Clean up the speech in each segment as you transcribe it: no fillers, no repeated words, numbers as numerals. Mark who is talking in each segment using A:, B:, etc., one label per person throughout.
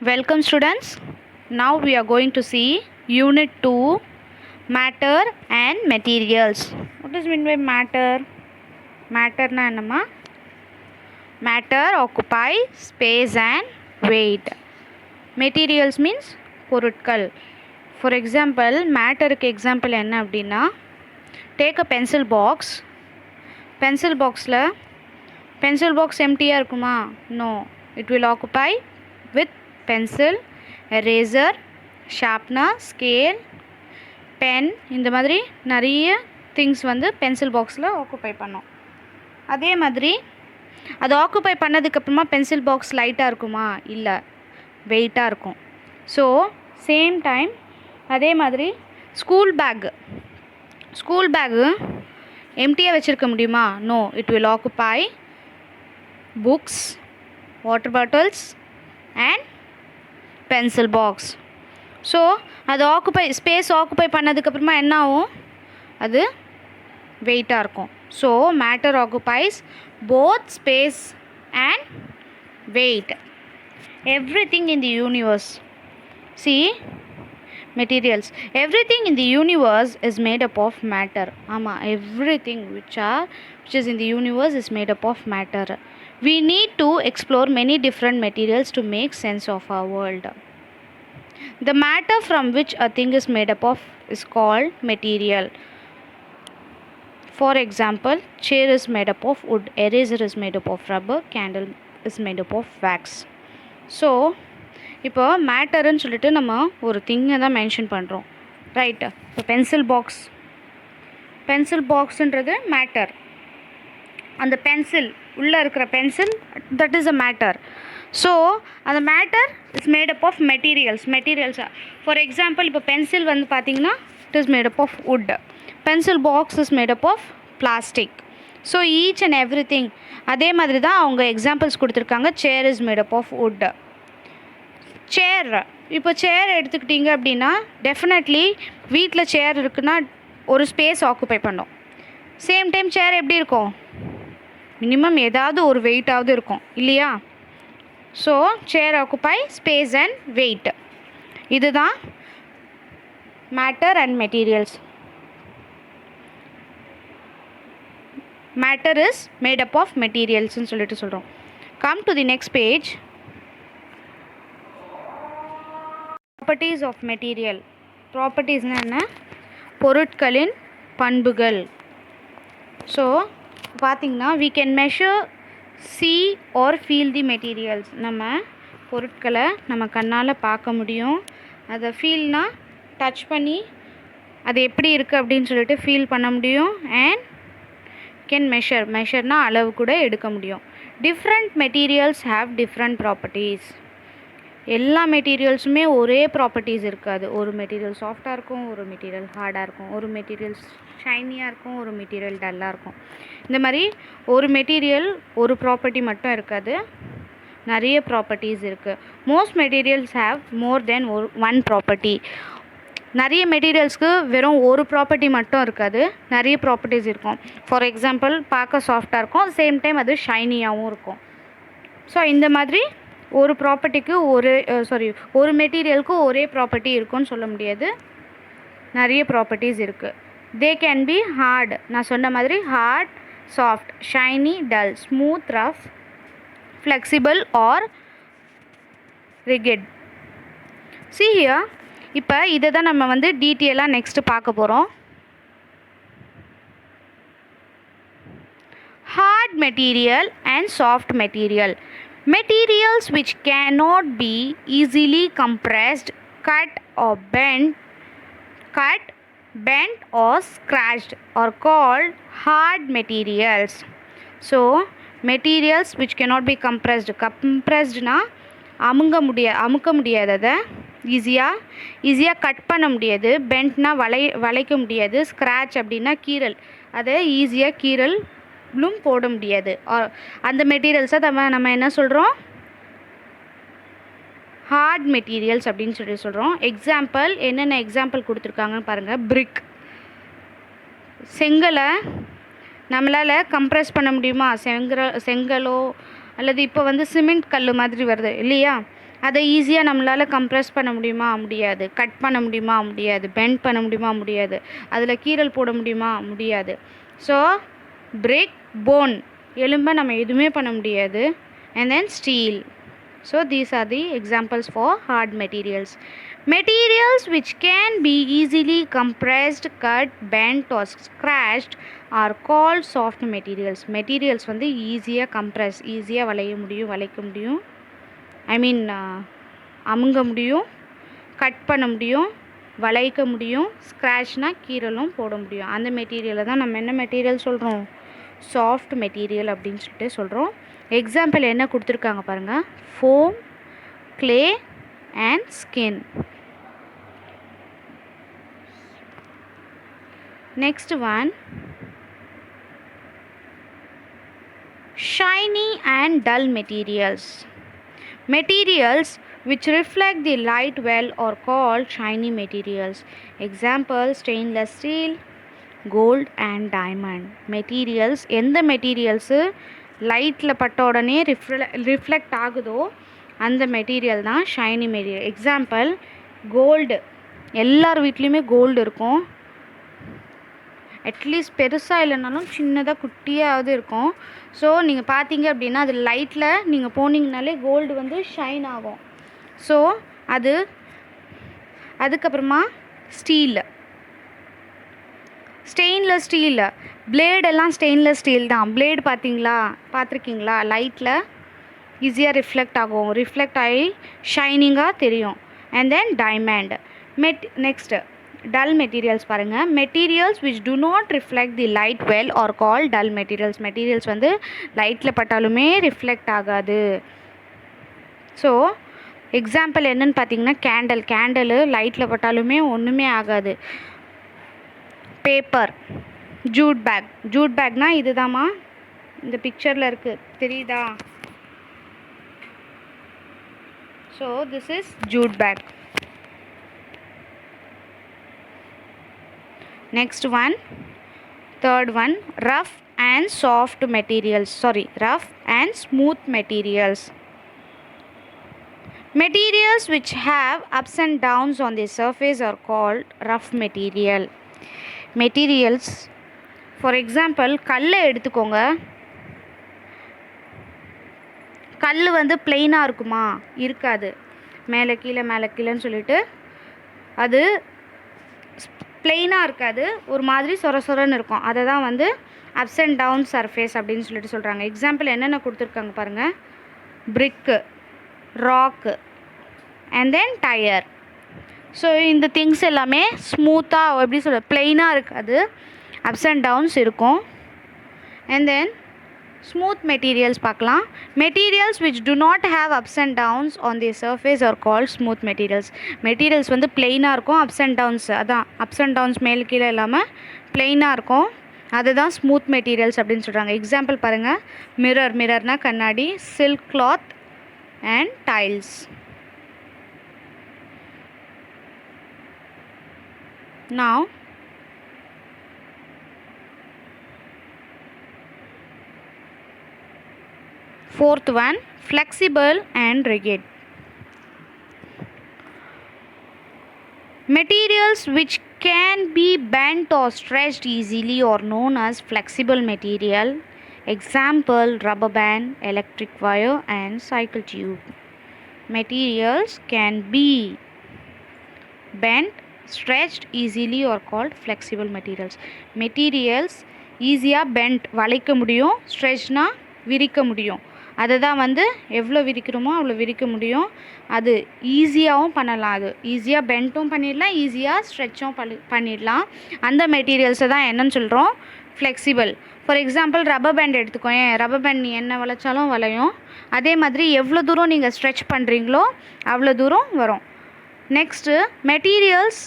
A: Welcome students. Now we are going to see Unit 2 Matter and Materials. What does mean by matter? Matter na enna? Matter occupy space and weight. Materials means பொருட்கள். For example, matter க்கு example என்ன அப்படின்னா, take a pencil box. Pencil boxல pencil box empty-ஆ இருக்குமா? No. It will occupy with pencil, eraser, sharpener, scale, pen இந்த மாதிரி நிறைய things வந்து pencil பாக்ஸில் ஆக்குப்பை பண்ணோம். அதே மாதிரி அது ஆக்குப்பை பண்ணதுக்கப்புறமா பென்சில் பாக்ஸ் லைட்டாக இருக்குமா? இல்லை, வெயிட்டாக இருக்கும். ஸோ சேம் டைம் அதே மாதிரி ஸ்கூல் பேக்கு எம்டியாக வச்சுருக்க முடியுமா? No. It will occupy books, water bottles and pencil box. So அது ஸ்பேஸ் ஆக்குப்பை பண்ணதுக்கப்புறமா என்ன ஆகும்? அது வெயிட்டாக இருக்கும். So matter occupies both space and weight. Everything in the universe, see, materials, everything in the universe is made up of matter. ஆமாம், everything which is in the universe is made up of matter. We need to explore many different materials to make sense of our world. The matter from which a thing is made up of is called material. For example, chair is made up of wood, eraser is made up of rubber, candle is made up of wax. So இப்போ மேட்டருன்னு சொல்லிட்டு நம்ம ஒரு திங்கை தான் mention பண்ணுறோம், right? இப்போ pencil பாக்ஸுன்றது matter. அந்த pencil உள்ளே இருக்கிற pencil, that is a matter. So அந்த மேட்டர் இஸ் மேடப் ஆஃப் மெட்டீரியல்ஸாக. ஃபார் எக்ஸாம்பிள், இப்போ பென்சில் வந்து பார்த்திங்கன்னா it is made up of wood, pencil box is made up of plastic. So each and every thing அதே மாதிரி தான் அவங்க எக்ஸாம்பிள்ஸ் கொடுத்துருக்காங்க. Chair is made up of wood. இப்போ சேர் எடுத்துக்கிட்டிங்க அப்படின்னா டெஃபினெட்லி வீட்டில் சேர் இருக்குன்னா ஒரு ஸ்பேஸ் ஆக்குப்பை பண்ணோம். சேம் டைம் சேர் எப்படி இருக்கும்? மினிமம் ஏதாவது ஒரு வெயிட்டாவது இருக்கும் இல்லையா? So chair occupy space and weight. இதுதான் matter and materials. Matter is made up of மெட்டீரியல்ஸ்னு சொல்லிட்டு சொல்கிறோம். Come to the next page. Properties of material. ப்ராப்பர்ட்டிஸ்னால் என்ன? பொருட்களின் பண்புகள். ஸோ பார்த்திங்கன்னா we can measure, see or feel the materials. நம்ம பொருட்களை நம்ம கண்ணால் பார்க்க முடியும். அதை ஃபீல்னால் டச் பண்ணி அது எப்படி இருக்குது அப்படின்னு சொல்லிட்டு ஃபீல் பண்ண முடியும். அண்ட் கேன் மெஷர்னால் அளவு கூட எடுக்க முடியும். Different materials have different properties. எல்லா மெட்டீரியல்ஸுமே ஒரே ப்ராப்பர்ட்டிஸ் இருக்காது. ஒரு மெட்டீரியல் சாஃப்டாக இருக்கும், ஒரு மெட்டீரியல் ஹார்டாக இருக்கும், ஒரு மெட்டீரியல் ஷைனியாக இருக்கும், ஒரு மெட்டீரியல் டல்லாக இருக்கும். இந்த மாதிரி ஒரு மெட்டீரியல் ஒரு ப்ராப்பர்ட்டி மட்டும் இருக்காது, நிறைய ப்ராப்பர்ட்டிஸ் இருக்குது. Most materials have more then one property. நிறைய மெட்டீரியல்ஸ்க்கு வெறும் ஒரு ப்ராப்பர்ட்டி மட்டும் இருக்காது, நிறைய ப்ராப்பர்ட்டிஸ் இருக்கும். ஃபார் எக்ஸாம்பிள், பார்க்க சாஃப்டாக இருக்கும், சேம் டைம் அது ஷைனியாகவும் இருக்கும். ஸோ இந்த மாதிரி ஒரு ப்ராப்பர்ட்டிக்கு ஒரு மெட்டீரியலுக்கு ஒரே ப்ராப்பர்ட்டி இருக்குன்னு சொல்ல முடியாது, நிறைய ப்ராப்பர்ட்டிஸ் இருக்குது. தே கேன் பி ஹார்ட், நான் சொன்ன மாதிரி hard, soft, shiny, dull, smooth, rough, flexible or rigid. see here, இப்போ இதை தான் நம்ம வந்து டீட்டெயிலாக நெக்ஸ்ட்டு பார்க்க போகிறோம். Heart material and soft material. Materials which cannot be easily compressed, cut, bent or scratched are called hard materials. So materials which cannot be compressedனா அமுக்க முடியாது, அதை ஈஸியாக கட் பண்ண முடியாது. பெண்ட்னா வளைக்க முடியாது. ஸ்க்ராட்ச் அப்படின்னா கீறல், அதை ஈஸியாக கீறலும் போட முடியாது. அந்த மெட்டீரியல்ஸை நம்ம என்ன சொல்கிறோம்? ஹார்ட் மெட்டீரியல்ஸ் அப்படின்னு சொல்கிறோம். எக்ஸாம்பிள் என்னென்ன எக்ஸாம்பிள் கொடுத்துருக்காங்கன்னு பாருங்கள். பிரிக், செங்கலை நம்மளால் கம்ப்ரெஸ் பண்ண முடியுமா? செங்கலோ அல்லது இப்போ வந்து சிமெண்ட் கல் மாதிரி வருது இல்லையா? அதை ஈஸியாக நம்மளால் கம்ப்ரெஸ் பண்ண முடியுமா? முடியாது. கட் பண்ண முடியுமா? முடியாது. பெண்ட் பண்ண முடியுமா? முடியாது. அதில் கீறல் போட முடியுமா? முடியாது. ஸோ பிரிக், போன், எலும்பை நம்ம எதுவுமே பண்ண முடியாது. And then steel. So these are the examples for hard materials. Materials which can be easily compressed, cut, bent or scratched are called soft materials. Materials வந்து ஈஸியாக கம்ப்ரெஸ், ஈஸியாக வளைக்க முடியும், ஐ மீன் அமுங்க முடியும், கட் பண்ண முடியும், வளைக்க முடியும், ஸ்க்ராட்ச்னால் கீறலும் போட முடியும். அந்த மெட்டீரியலை தான் நம்ம என்ன மெட்டீரியல் சொல்கிறோம்? சாஃப்ட் மெட்டீரியல் அப்படின்னு சொல்லிட்டு சொல்கிறோம். எக்ஸாம்பிள் என்ன கொடுத்துருக்காங்க பாருங்கள். Foam, clay and skin. Next one, shiny and dull materials. Materials which reflect the light well are called shiny materials. Example, stainless steel, gold and diamond. Materials, எந்த materials லைட்டில் பட்ட உடனே ரிஃப்ளெக்ட் ஆகுதோ அந்த மெட்டீரியல் தான் ஷைனி மெட்டீரியல். Example, gold. எல்லார் வீட்லேயுமே gold இருக்கும். அட்லீஸ்ட் பெருசாக இல்லைனாலும் சின்னதாக குட்டியாவது இருக்கும். ஸோ நீங்கள் பார்த்தீங்க அப்படின்னா அது லைட்டில் நீங்கள் போனீங்கனாலே கோல்டு வந்து ஷைன் ஆகும். ஸோ அதுக்கப்புறமா ஸ்டீல், ஸ்டெயின்லெஸ் ஸ்டீல். பிளேடெல்லாம் ஸ்டெயின்லெஸ் ஸ்டீல் தான். பிளேடு பார்த்துருக்கீங்களா? லைட்டில் ஈஸியாக ரிஃப்ளெக்ட் ஆகும், ரிஃப்ளெக்ட் ஆகி ஷைனிங்காக தெரியும். And then diamond. Next dull materials பாருங்கள். Materials which do not reflect the light well are called dull materials. Materials வந்து லைட்டில் பட்டாலுமே ரிஃப்ளெக்ட் ஆகாது. ஸோ எக்ஸாம்பிள் என்னன்னு பார்த்தீங்கன்னா கேண்டலு லைட்டில் பட்டாலுமே ஒன்றுமே ஆகாது. பேப்பர், ஜூட் பேக்னால் இதுதாம்மா, இந்த பிக்சரில் இருக்குது, தெரியுதா? So this is jute bag. Next one, third one, rough and smooth materials. Materials which have ups and downs on the surface are called rough material. Materials, for example, கல்லை எடுத்துக்கோங்க. கல் வந்து பிளெயினாக இருக்குமா? இருக்காது. மேலே கீழேன்னு சொல்லிட்டு அது பிளெயினாக இருக்காது, ஒரு மாதிரி சொரன்னு இருக்கும். அதை தான் வந்து அப்ஸ் அண்ட் டவுன் சர்ஃபேஸ் அப்படின்னு சொல்லிட்டு சொல்கிறாங்க. எக்ஸாம்பிள் என்னென்ன கொடுத்துருக்காங்க பாருங்கள். பிரிக்கு, ராக்கு அண்ட் தென் டயர். ஸோ இந்த திங்ஸ் எல்லாமே ஸ்மூத்தாக எப்படி சொல்ல, பிளெயினாக இருக்காது, அப்ஸ் அண்ட் டவுன்ஸ் இருக்கும். அண்ட் தென் ஸ்மூத் மெட்டீரியல்ஸ் பார்க்கலாம். Materials which do not have ups and downs on the surface are called smooth materials. Materials வந்து பிளெயினாக இருக்கும், அப்ஸ் அண்ட் டவுன்ஸ், அதான் அப்ஸ் அண்ட் டவுன்ஸ் மேல் கீழே இல்லாமல் பிளெயினாக இருக்கும், அதுதான் ஸ்மூத் மெட்டீரியல்ஸ் அப்படின்னு சொல்கிறாங்க. எக்ஸாம்பிள் பாருங்கள். மிரர்னா கண்ணாடி, silk cloth and tiles. Now fourth one, flexible and rigid. Materials which can be bent or stretched easily are known as flexible material. Example, rubber band, electric wire and cycle tube. Materials can be bent, stretched easily are called flexible materials. Materials ஈஸியாக bend வளைக்க முடியும், ஸ்ட்ரெச்னா விரிக்க முடியும். அதை தான் வந்து எவ்வளோ விரிக்கிறோமோ அவ்வளோ விரிக்க முடியும். அது ஈஸியாகவும் பண்ணலாம், அது ஈஸியாக பெண்ட்டும் பண்ணிடலாம், ஈஸியாக ஸ்ட்ரெச்சும் பண்ணிடலாம். அந்த மெட்டீரியல்ஸை தான் என்னன்னு சொல்கிறோம்? Flexible. For example rubber band எடுத்துக்கோங்க. ரப்பர் பேண்ட் நீ என்ன வளைச்சாலும் வளையும். அதே மாதிரி எவ்வளோ தூரம் நீங்கள் ஸ்ட்ரெச் பண்ணுறீங்களோ அவ்வளோ தூரம் வரும். நெக்ஸ்ட்டு மெட்டீரியல்ஸ்,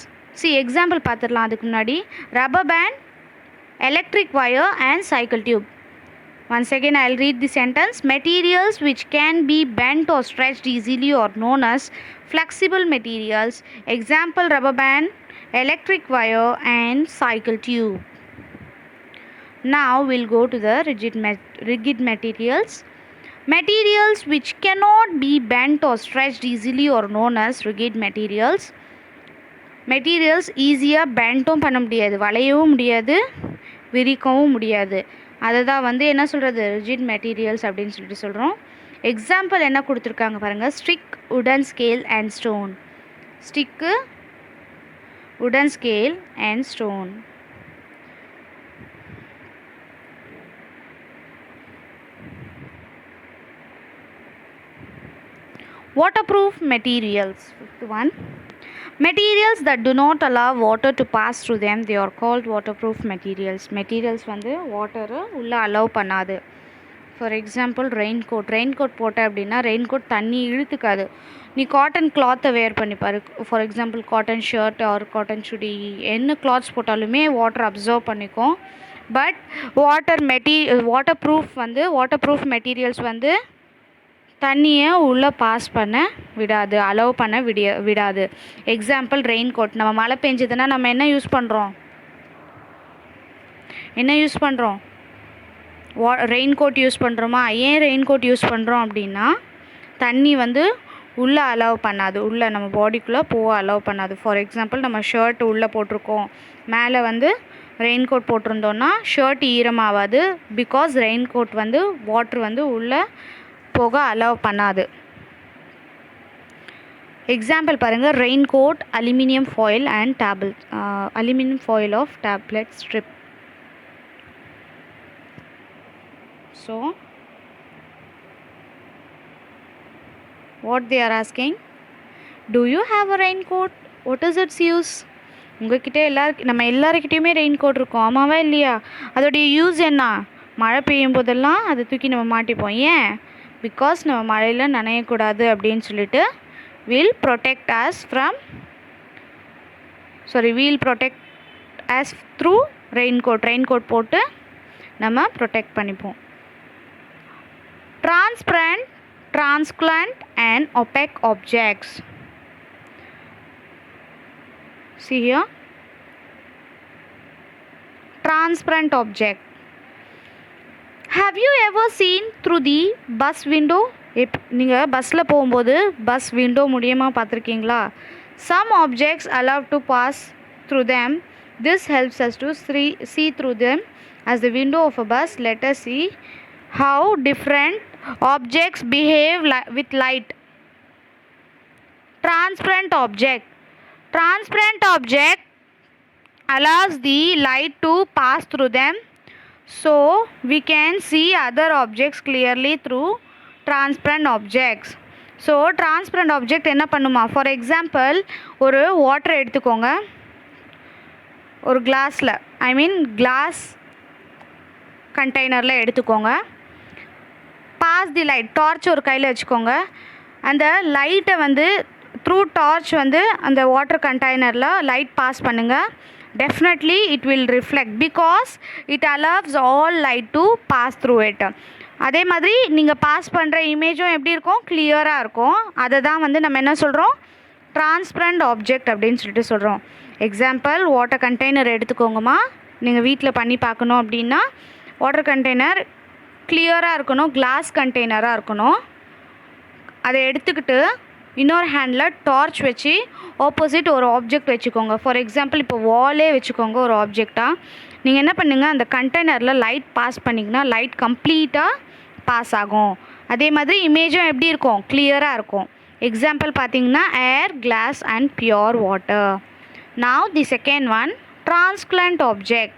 A: எக்ஸாம்பிள் பார்த்துடலாம். அதுக்கு முன்னாடி rubber band, electric wire and cycle tube. Once again I will read the sentence. Materials which can be bent or stretched easily are known as flexible materials. Example, rubber band, electric wire and cycle tube. Now we'll go to the rigid materials. Materials which cannot be bent or stretched easily are known as rigid materials. Materials ஈஸியாக பெண்டும் பண்ண முடியாது, வளையவும் முடியாது, விரிக்கவும் முடியாது. அதை தான் வந்து என்ன சொல்கிறது, ரிஜிட் மெட்டீரியல்ஸ் அப்படின்னு சொல்லிட்டு சொல்கிறோம். எக்ஸாம்பிள் என்ன கொடுத்துருக்காங்க பாருங்கள். ஸ்டிக், உடன் ஸ்கேல் அண்ட் ஸ்டோன். ஸ்டிக்கு, உடன் scale and stone. Waterproof materials. Fifth one. Materials that do not allow water to pass through them, they are called waterproof materials. Materials வந்து வாட்டரை உள்ளே அலோவ் பண்ணாது. For example raincoat. ரெயின்கோட் போட்ட அப்படின்னா raincoat தண்ணி இழுத்துக்காது. நீ cotton கிளாத்தை வேர் பண்ணிப்பாரு. For example cotton shirt or cotton சுடி, என்ன கிளாத்ஸ் போட்டாலுமே வாட்டர் அப்சர்வ் பண்ணிக்கும். பட் வாட்டர் ப்ரூஃப் மெட்டீரியல்ஸ் வந்து தண்ணியை உள்ளே பாஸ் பண்ண விடாது, அலோவ் பண்ண விடாது. Example raincoat. நம்ம மழை பெஞ்சதுன்னா நம்ம என்ன யூஸ் பண்ணுறோம், ரெயின்கோட் யூஸ் பண்ணுறோமா? ஏன் ரெயின்கோட் யூஸ் பண்ணுறோம் அப்படின்னா தண்ணி வந்து உள்ளே அலோவ் பண்ணாது, உள்ளே நம்ம பாடிக்குள்ளே போக அலோவ் பண்ணாது. ஃபார் எக்ஸாம்பிள் நம்ம ஷர்ட் உள்ளே போட்டிருக்கோம், மேலே வந்து ரெயின்கோட் போட்டிருந்தோன்னா ஷர்ட் ஈரமாகாது. பிகாஸ் ரெயின்கோட் வந்து வாட்ரு வந்து உள்ளே போக அலோவ் பண்ணாது. எக்ஸாம்பிள் பாருங்கள். Raincoat, aluminium foil and tablet, aluminium foil of tablet strip. So what they are asking, do you have a raincoat? what is its use? உங்கள்கிட்ட நம்ம எல்லாருக்கிட்டையுமே ரெயின்கோட் இருக்கும், ஆமாவா இல்லையா? அதோடைய யூஸ் என்ன? மழை பெய்யும் போதெல்லாம் அதை தூக்கி நம்ம மாட்டிப்போம். ஏன்? பிகாஸ் நம்ம மழையில் நனையக்கூடாது அப்படின்னு சொல்லிட்டு will protect us through raincoat. Raincoat போட்டு நம்ம ப்ரொடெக்ட் பண்ணிப்போம். Transparent, translucent and opaque objects. See here, transparent object. Have you ever seen through the bus window? நீங்கள் பஸ்ஸில் போகும்போது பஸ் விண்டோ மூலியமாக பார்த்துருக்கீங்களா? Some objects allowed to pass through them. This helps us to see through them as the window of a bus. Let us see how different objects behave with light. Transparent object. Transparent object allows the light to pass through them, so we can see other objects clearly through transparent objects. So transparent object என்ன பண்ணுமா? For example ஒரு வாட்டரை எடுத்துக்கோங்க, ஒரு class கண்டெய்னரில் எடுத்துக்கோங்க. Pass தி light, torch ஒரு கையில் வச்சுக்கோங்க. அந்த லைட்டை வந்து த்ரூ டார்ச் வந்து அந்த வாட்டர் கண்டெய்னரில் லைட் பாஸ் பண்ணுங்கள். Definitely it will reflect because it allows all light to pass through it. அதே மாதிரி நீங்கள் பாஸ் பண்ணுற இமேஜும் எப்படி இருக்கும்? கிளியராக இருக்கும். அதை தான் வந்து நம்ம என்ன சொல்கிறோம்? டிரான்ஸ்பரண்ட் ஆப்ஜெக்ட் அப்படின்னு சொல்லிட்டு சொல்கிறோம். எக்ஸாம்பிள் வாட்டர் கண்டெய்னர் எடுத்துக்கோங்கம்மா. நீங்கள் வீட்டில் பண்ணி பார்க்கணும் அப்படின்னா வாட்டர் கண்டெய்னர் கிளியராக இருக்கணும், கிளாஸ் கண்டெய்னராக இருக்கணும். அதை எடுத்துக்கிட்டு இன்னொரு ஹேண்டில் டார்ச் வச்சு ஆப்போசிட் ஒரு ஆப்ஜெக்ட் வச்சுக்கோங்க. ஃபார் எக்ஸாம்பிள் இப்போ வாலே வச்சுக்கோங்க ஒரு ஆப்ஜெக்டாக. நீங்கள் என்ன பண்ணுங்கள், அந்த கண்டெய்னரில் லைட் பாஸ் பண்ணிங்கன்னா லைட் கம்ப்ளீட்டாக பாஸ் ஆகும். அதே மாதிரி இமேஜும் எப்படி இருக்கும்? கிளியராக இருக்கும். எக்ஸாம்பிள் பார்த்தீங்கன்னா air, glass and pure water. Now the second one, translucent object.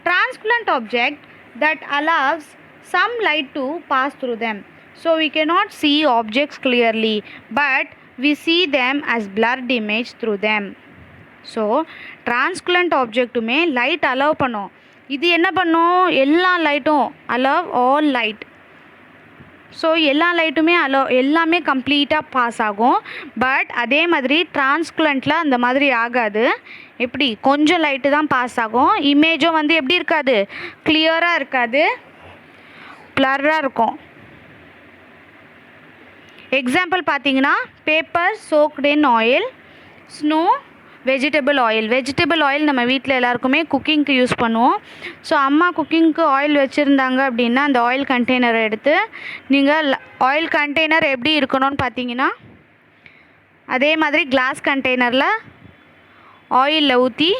A: Translucent object that allows some light to pass through them. So we cannot see objects clearly, but we see them as blurred image through them. So translucent objectuமே light allow பண்ணும். இது என்ன பண்ணும்? எல்லா லைட்டும் allow all light. So எல்லா லைட்டுமே எல்லாமே கம்ப்ளீட்டாக pass ஆகும். பட் அதே மாதிரி டிரான்ஸ்குலண்ட்டில் அந்த மாதிரி ஆகாது. எப்படி? கொஞ்சம் லைட்டு தான் பாஸ் ஆகும். இமேஜும் வந்து எப்படி இருக்காது? கிளியராக இருக்காது, பிளர்ராக இருக்கும். எக்ஸாம்பிள் பார்த்தீங்கன்னா பேப்பர் சோக்ட் இன் ஆயில், ஸ்னோ வெஜிடபிள் ஆயில் நம்ம வீட்டில் எல்லாருக்குமே குக்கிங்க்கு யூஸ் பண்ணுவோம். ஸோ அம்மா குக்கிங்க்கு ஆயில் வச்சுருந்தாங்க அப்படின்னா அந்த ஆயில் கண்டெய்னரை எடுத்து நீங்கள் ஆயில் கண்டெய்னர் எப்படி இருக்கணும்னு பார்த்தீங்கன்னா அதே மாதிரி கிளாஸ் கண்டெய்னரில் ஆயிலில் ஊற்றி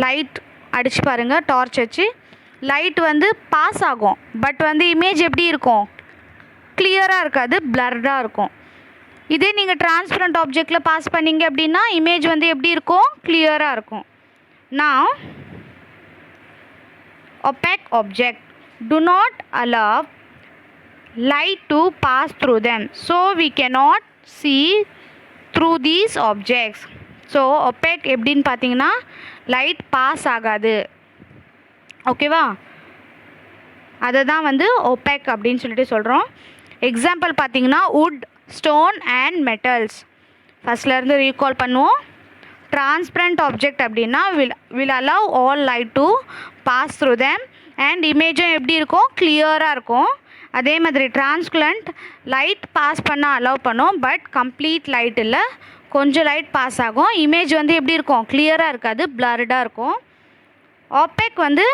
A: லைட் அடித்து பாருங்கள், டார்ச் வச்சு. லைட் வந்து பாஸ் ஆகும், பட் வந்து இமேஜ் எப்படி இருக்கும், கிளியராக இருக்காது, பிளர்டாக இருக்கும். இதே நீங்கள் டிரான்ஸ்பரண்ட் ஆப்ஜெக்டில் பாஸ் பண்ணிங்க அப்படின்னா இமேஜ் வந்து எப்படி இருக்கும், கிளியராக இருக்கும். Now opaque object do not allow light to pass through them, so we cannot see through these objects. So opaque எப்படின்னு பார்த்தீங்கன்னா லைட் பாஸ் ஆகாது. ஓகேவா, அதை தான் வந்து opaque அப்படின்னு சொல்லிட்டு சொல்கிறோம். எக்ஸாம்பிள் பார்த்தீங்கன்னா wood, stone and metals. ஃபஸ்ட்லேருந்து ரீகால் பண்ணுவோம். டிரான்ஸ்பரண்ட் ஆப்ஜெக்ட் அப்படின்னா will allow all light to pass through them and இமேஜும் எப்படி இருக்கும், கிளியராக இருக்கும். அதே மாதிரி டிரான்ஸ்குலண்ட் லைட் பாஸ் பண்ண அலோவ் பண்ணும், பட் கம்ப்ளீட் லைட் இல்லை, கொஞ்சம் லைட் பாஸ் ஆகும். இமேஜ் வந்து எப்படி இருக்கும், கிளியராக இருக்காது, பிளர்டாக இருக்கும். opaque வந்து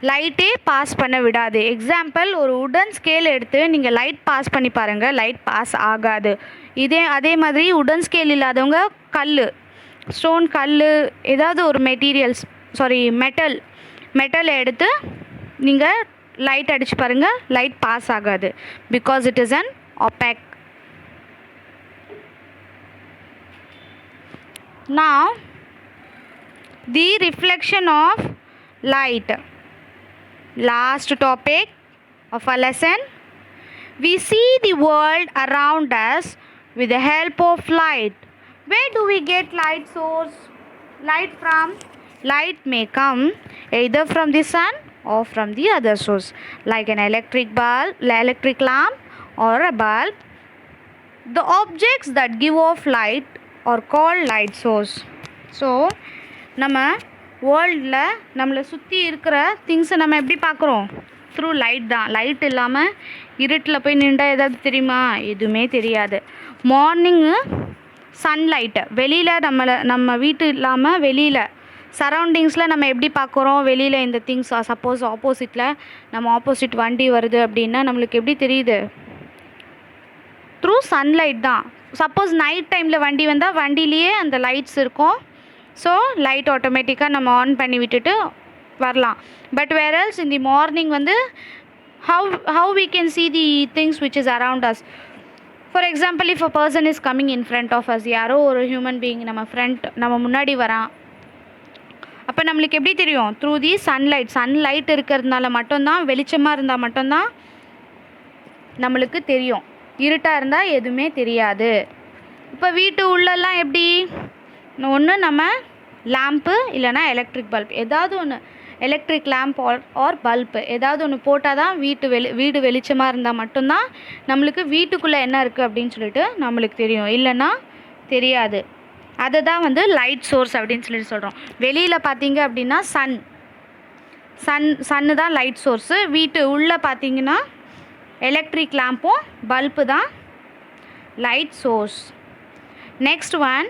A: லைட்டே பாஸ் பண்ண விடாது. எக்ஸாம்பிள், ஒரு உடன் ஸ்கேல் எடுத்து நீங்கள் லைட் பாஸ் பண்ணி பாருங்கள், லைட் பாஸ் ஆகாது. அதே மாதிரி உடன் ஸ்கேல் இல்லாதவங்க கல், ஸ்டோன், கல், ஏதாவது ஒரு மெட்டலை எடுத்து நீங்கள் லைட் அடித்து பாருங்கள், லைட் பாஸ் ஆகாது, because it is an opaque. Now the reflection of light, last topic of our lesson. We see the world around us with the help of light. Where do we get light source? Light from? Light may come either from the sun or from the other source, like an electric lamp or a bulb. The objects that give off light are called light source. So நம்ம வேர்ல்டில் நம்மளை சுற்றி இருக்கிற திங்ஸை நம்ம எப்படி பார்க்குறோம், through light தான். லைட் இல்லாமல் இருட்டில் போய் நின்றா ஏதாவது தெரியுமா, எதுவுமே தெரியாது. மார்னிங்கு சன்லைட்டு வெளியில் நம்ம வீட்டு இல்லாமல் வெளியில் சரௌண்டிங்ஸில் நம்ம எப்படி பார்க்குறோம், வெளியில் இந்த திங்ஸ், சப்போஸ் ஆப்போசிட்டில் நம்ம ஆப்போசிட் வண்டி வருது அப்படின்னா நம்மளுக்கு எப்படி தெரியுது, த்ரூ சன்லைட் தான். சப்போஸ் நைட் டைமில் வண்டி வந்தால் வண்டிலேயே அந்த லைட்ஸ் இருக்கும். ஸோ லைட் ஆட்டோமேட்டிக்காக நம்ம ஆன் பண்ணி விட்டுட்டு வரலாம். பட் வேரல்ஸ் இன் தி மார்னிங் வந்து how we can see the things which is around us. For example, if a person is coming in front of us, யாரோ ஒரு ஹியூமன் பீயிங் நம்ம முன்னாடி வரான், அப்போ நம்மளுக்கு எப்படி தெரியும், த்ரூ தி சன்லைட் இருக்கிறதுனால மட்டும்தான், வெளிச்சமாக இருந்தால் மட்டும்தான் நம்மளுக்கு தெரியும். இருட்டாக இருந்தால் எதுவுமே தெரியாது. இப்போ வீட்டு உள்ளெல்லாம் எப்படி, ஒன்று நம்ம லேம்ப்பு இல்லைனா எலக்ட்ரிக் பல்ப், ஏதாவது ஒன்று, எலக்ட்ரிக் லேம்ப் ஆர் பல்ப்பு ஏதாவது ஒன்று போட்டால் தான் வீடு வெளிச்சமாக இருந்தால் மட்டும்தான் நம்மளுக்கு வீட்டுக்குள்ளே என்ன இருக்குது அப்படின்னு சொல்லிட்டு நம்மளுக்கு தெரியும், இல்லைன்னா தெரியாது. அதை தான் வந்து லைட் சோர்ஸ் அப்படின்னு சொல்லிட்டு சொல்கிறோம். வெளியில் பார்த்தீங்க அப்படின்னா சன்னு தான் லைட் சோர்ஸு. வீட்டு உள்ளே பார்த்தீங்கன்னா எலக்ட்ரிக் லேம்பும் பல்பு தான் light source. Next one,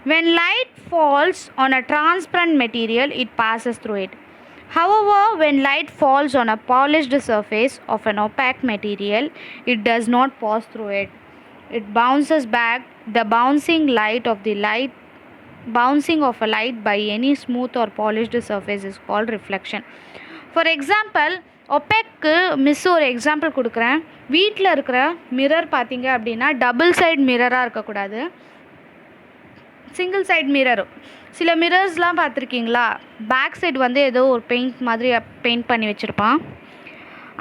A: when light falls on a transparent material, it passes through it. However, when light falls on a polished surface of an opaque material, it does not pass through it. It bounces back. The bouncing of a light by any smooth or polished surface is called reflection. For example, ஒப்பேக்கு ஒரு example கொடுக்குறேன். வீட்டில் இருக்கிற mirror பார்த்தீங்க அப்படின்னா double side மிரராக இருக்கக்கூடாது, single side mirror. சில மிரர்ஸ்லாம் பார்த்துருக்கீங்களா, back side வந்து ஏதோ ஒரு பெயிண்ட் மாதிரி பெயிண்ட் பண்ணி வச்சுருப்பான்.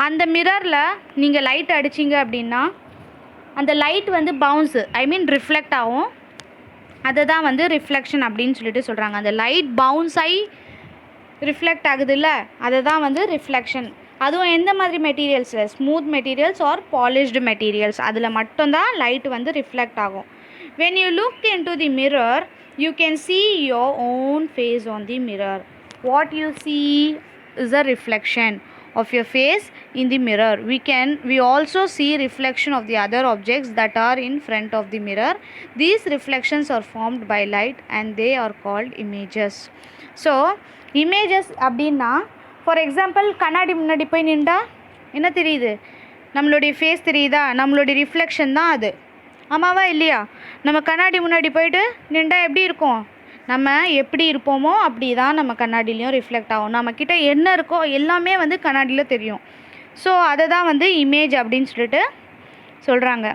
A: அந்த மிரரில் நீங்கள் லைட் அடிச்சிங்க அப்படின்னா அந்த லைட் வந்து ரிஃப்ளெக்ட் ஆகும். அதை தான் வந்து ரிஃப்ளெக்ஷன் அப்படின்னு சொல்லிட்டு சொல்கிறாங்க. அந்த லைட் பவுன்ஸ் ஆகி ரிஃப்ளெக்ட் ஆகுது இல்லை, அதை தான் வந்து ரிஃப்ளெக்ஷன். அதுவும் எந்த மாதிரி மெட்டீரியல்ஸில், smooth materials or polished materials, அதில் மட்டும்தான் லைட் வந்து ரிஃப்ளெக்ட் ஆகும். When you look into the mirror, you can see your own face on the mirror. What you see is a reflection of your face in the mirror. We also see reflection of the other objects that are in front of the mirror. These reflections are formed by light and they are called images. So images அப்படின்னா for example கண்ணாடி முன்னாடி போய் நின்றா என்ன தெரியுது? நம்மளுடைய face தெரியுதா? நம்மளுடைய ரிஃப்ளெக்ஷன் தான் அது. ஆமாவா இல்லையா? நம்ம கண்ணாடி முன்னாடி போயிட்டு நின்றா எப்படி இருக்கும்? நம்ம எப்படி இருப்போமோ அப்படி தான் நம்ம கண்ணாடிலையும் ரிஃப்ளெக்ட் ஆகும். நம்மக்கிட்ட என்ன இருக்கோ எல்லாமே வந்து கண்ணாடியில் தெரியும். ஸோ அதை தான் வந்து இமேஜ் அப்படின்னு சொல்லிட்டு சொல்கிறாங்க.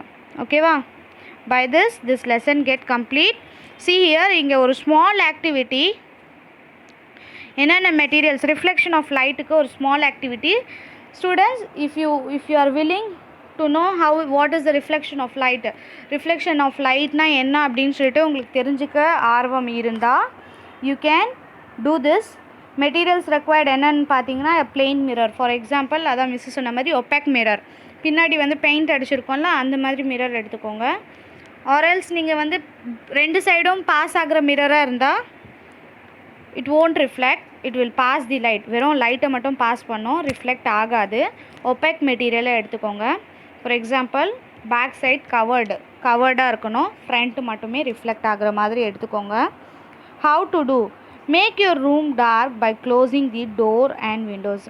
A: ஓகேவா? By this lesson get complete. see here இங்கே ஒரு ஸ்மால் ஆக்டிவிட்டி. என்னென்ன மெட்டீரியல்ஸ் ரிஃப்ளெக்ஷன் ஆஃப் லைட்டுக்கு ஒரு small activity. Students if you are willing to know what is the reflection of light, reflection of lightனா என்ன அப்படின்னு சொல்லிட்டு உங்களுக்கு தெரிஞ்சுக்க ஆர்வம் இருந்தால் you can do this. Materials required என்னன்னு பார்த்தீங்கன்னா plain mirror, ஃபார் எக்ஸாம்பிள் அதான் மிஸ் சொன்ன மாதிரி opaque mirror, பின்னாடி வந்து பெயிண்ட் அடிச்சிருக்கோம்ல அந்த மாதிரி மிரர் எடுத்துக்கோங்க. ஆர்எல்ஸ் நீங்கள் வந்து ரெண்டு சைடும் பாஸ் ஆகிற மிரராக இருந்தால் it won't reflect, it will pass the light. வெறும் லைட்டை மட்டும் பாஸ் பண்ணோம், ரிஃப்ளெக்ட் ஆகாது. opaque மெட்டீரியலை எடுத்துக்கோங்க. ஃபார் எக்ஸாம்பிள் பேக் சைட் கவர்டாக இருக்கணும், ஃப்ரண்ட்டு மட்டுமே ரிஃப்ளெக்ட் ஆகிற மாதிரி எடுத்துக்கோங்க. How to do? Make your room dark by closing the door and windows.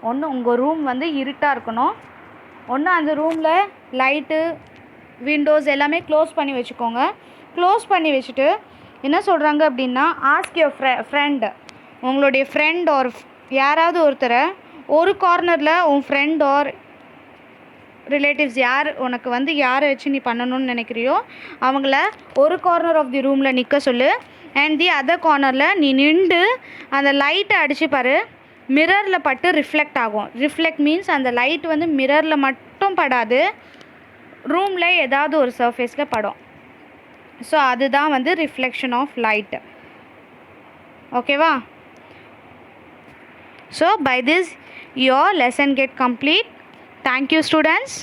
A: ஒன்று உங்கள் ரூம் வந்து இருட்டாக இருக்கணும், ஒன்று அந்த ரூமில் லைட்டு விண்டோஸ் எல்லாமே க்ளோஸ் பண்ணி வச்சுக்கோங்க. க்ளோஸ் பண்ணி வச்சுட்டு என்ன சொல்கிறாங்க அப்படின்னா ஆஸ்க் யுவர் ஃப்ரெண்ட், உங்களுடைய ஃப்ரெண்ட் ஒரு யாராவது ஒருத்தரை ஒரு கார்னரில் உன் ஃப்ரெண்ட் ஆர் ரிலேட்டிவ்ஸ் யார் உனக்கு வந்து யாரை வச்சு நீ பண்ணணும்னு நினைக்கிறியோ அவங்கள ஒரு கார்னர் ஆஃப் தி ரூமில் நிற்க சொல்லு. அண்ட் தி அதர் கார்னரில் நீ நின்று அந்த லைட்டை அடித்து பாரு, மிரரில் பட்டு ரிஃப்ளெக்ட் ஆகும். ரிஃப்ளெக்ட் மீன்ஸ் அந்த லைட் வந்து மிரரில் மட்டும் படாது, ரூமில் ஏதாவது ஒரு சர்ஃபேஸில் படும். ஸோ அதுதான் வந்து ரிஃப்ளெக்ஷன் ஆஃப் லைட். ஓகேவா? So by this your lesson get complete. Thank you students.